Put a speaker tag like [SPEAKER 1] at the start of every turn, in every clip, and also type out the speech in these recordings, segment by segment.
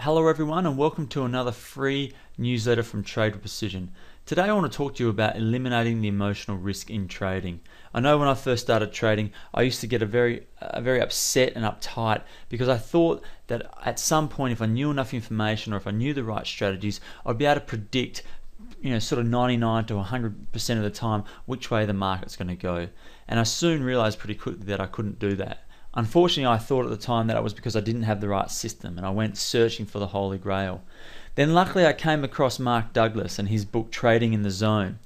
[SPEAKER 1] Hello everyone and welcome to another free newsletter from Trade with Precision. Today I want to talk to you about eliminating the emotional risk in trading. I know when I first started trading I used to get very upset and uptight because I thought that at some point if I knew enough information or if I knew the right strategies I'd be able to predict sort of 99 to 100% of the time which way the market's going to go. And I soon realized pretty quickly that I couldn't do that. Unfortunately, I thought at the time that it was because I didn't have the right system and I went searching for the Holy Grail. Then luckily I came across Mark Douglas and his book Trading in the Zone.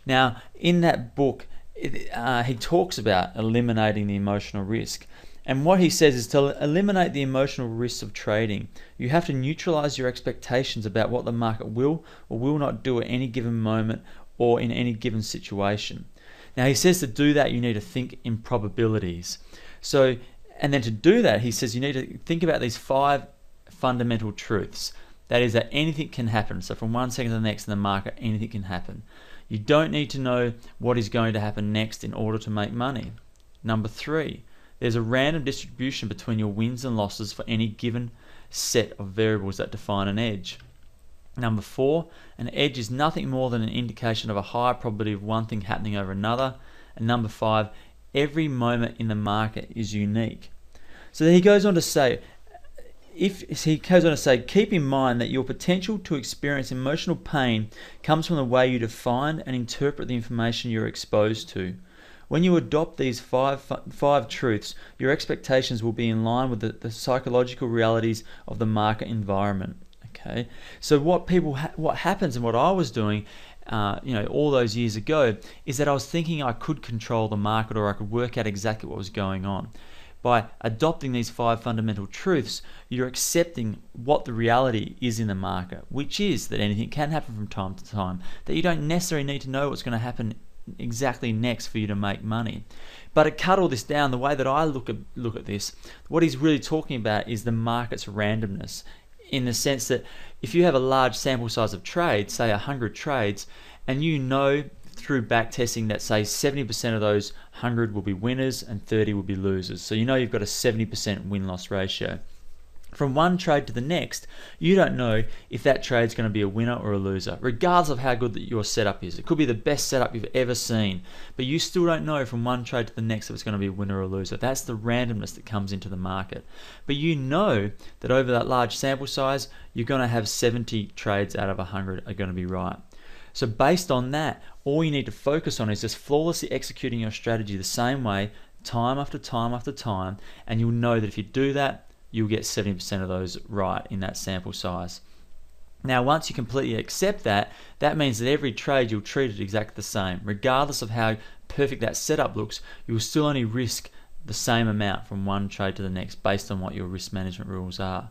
[SPEAKER 1] Now, in that book, he talks about eliminating the emotional risk. And what he says is to eliminate the emotional risks of trading, you have to neutralize your expectations about what the market will or will not do at any given moment or in any given situation. Now, he says to do that, you need to think in probabilities. And then to do that, he says you need to think about these 5 fundamental truths. That is that anything can happen. So from one second to the next in the market, anything can happen. You don't need to know what is going to happen next in order to make money. Number 3, there's a random distribution between your wins and losses for any given set of variables that define an edge. Number 4, an edge is nothing more than an indication of a higher probability of one thing happening over another. And number 5, every moment in the market is unique. So then he goes on to say, keep in mind that your potential to experience emotional pain comes from the way you define and interpret the information you're exposed to. When you adopt these five truths, your expectations will be in line with the psychological realities of the market environment. Okay, so what happens and what I was doing all those years ago is that I was thinking I could control the market or I could work out exactly what was going on. By adopting these 5 fundamental truths, you're accepting what the reality is in the market, which is that anything can happen from time to time, that you don't necessarily need to know what's going to happen exactly next for you to make money. But to cut all this down, the way that I look at this, what he's really talking about is the market's randomness, in the sense that if you have a large sample size of trades, say 100 trades, and you know through back testing that say 70% of those 100 will be winners and 30 will be losers. So you know you've got a 70% win-loss ratio. From one trade to the next, you don't know if that trade's going to be a winner or a loser, regardless of how good that your setup is. It could be the best setup you've ever seen, but you still don't know from one trade to the next if it's going to be a winner or a loser. That's the randomness that comes into the market. But you know that over that large sample size, you're going to have 70 trades out of 100 are going to be right. So based on that, all you need to focus on is just flawlessly executing your strategy the same way, time after time after time, and you'll know that if you do that, you'll get 70% of those right in that sample size. Now, once you completely accept that, that means that every trade you'll treat it exactly the same. Regardless of how perfect that setup looks, you'll still only risk the same amount from one trade to the next based on what your risk management rules are.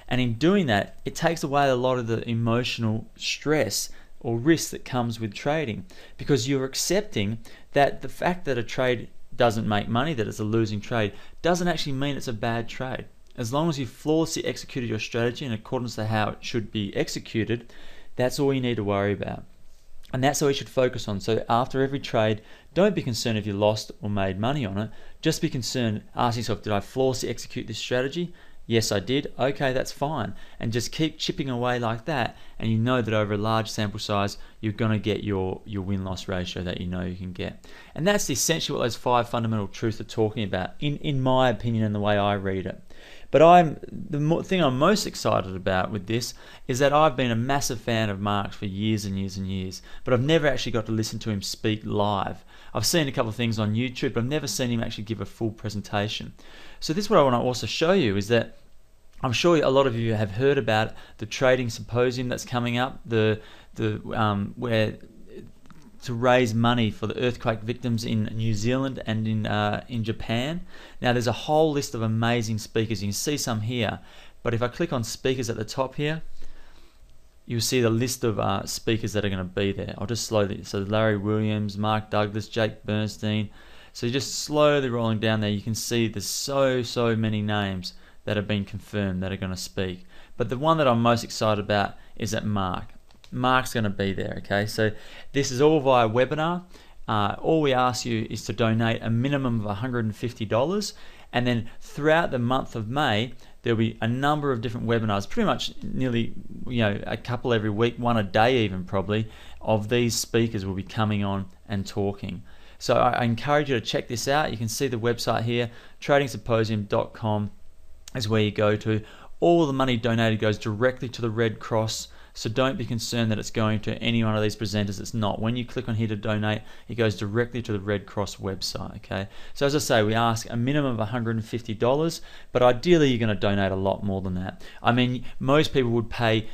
[SPEAKER 1] And in doing that, it takes away a lot of the emotional stress or risk that comes with trading, because you're accepting that the fact that a trade doesn't make money, that it's a losing trade, doesn't actually mean it's a bad trade. As long as you flawlessly executed your strategy in accordance to how it should be executed, that's all you need to worry about. And that's all you should focus on. So after every trade, don't be concerned if you lost or made money on it. Just be concerned, ask yourself, did I flawlessly execute this strategy? Yes, I did. Okay, that's fine. And just keep chipping away like that, and you know that over a large sample size, you're going to get your win-loss ratio that you know you can get. And that's essentially what those 5 fundamental truths are talking about, in my opinion and the way I read it. But the thing I'm most excited about with this is that I've been a massive fan of Mark's for years and years and years, but I've never actually got to listen to him speak live. I've seen a couple of things on YouTube, but I've never seen him actually give a full presentation. So this is what I want to also show you, is that I'm sure a lot of you have heard about the trading symposium that's coming up, where to raise money for the earthquake victims in New Zealand and in Japan. Now there's a whole list of amazing speakers. You can see some here, but if I click on speakers at the top here, you'll see the list of speakers that are going to be there. I'll just slowly, so Larry Williams, Mark Douglas, Jake Bernstein. So you're just slowly rolling down there. You can see there's so many names that have been confirmed that are going to speak. But the one that I'm most excited about is that Mark's going to be there, okay? So this is all via webinar. All we ask you is to donate a minimum of $150, and then throughout the month of May, There'll be a number of different webinars, pretty much nearly a couple every week, one a day even probably, of these speakers will be coming on and talking. So I encourage you to check this out. You can see the website here, tradingsymposium.com is where you go to. All the money donated goes directly to the Red Cross, so don't be concerned that it's going to any one of these presenters. It's not. When you click on here to donate, it goes directly to the Red Cross website. Okay. So as I say, we ask a minimum of $150, but ideally you're going to donate a lot more than that. I mean, most people would pay.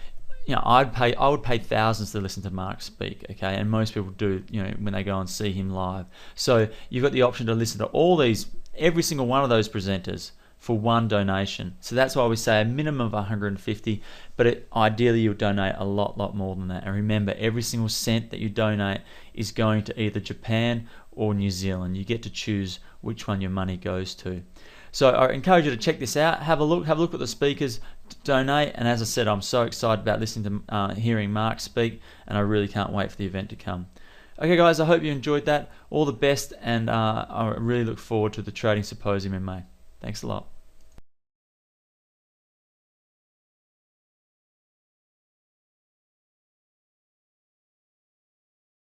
[SPEAKER 1] I would pay thousands to listen to Mark speak, okay, and most people do, when they go and see him live. So you've got the option to listen to every single one of those presenters for one donation. So that's why we say a minimum of 150, but ideally you'll donate a lot more than that. And remember, every single cent that you donate is going to either Japan or New Zealand. You get to choose which one your money goes to. So I encourage you to check this out. Have a look at the speakers, donate, and as I said, I'm so excited about listening to hearing Mark speak, and I really can't wait for the event to come. Okay guys, I hope you enjoyed that. All the best, and I really look forward to the Trading Symposium in May. Thanks a lot.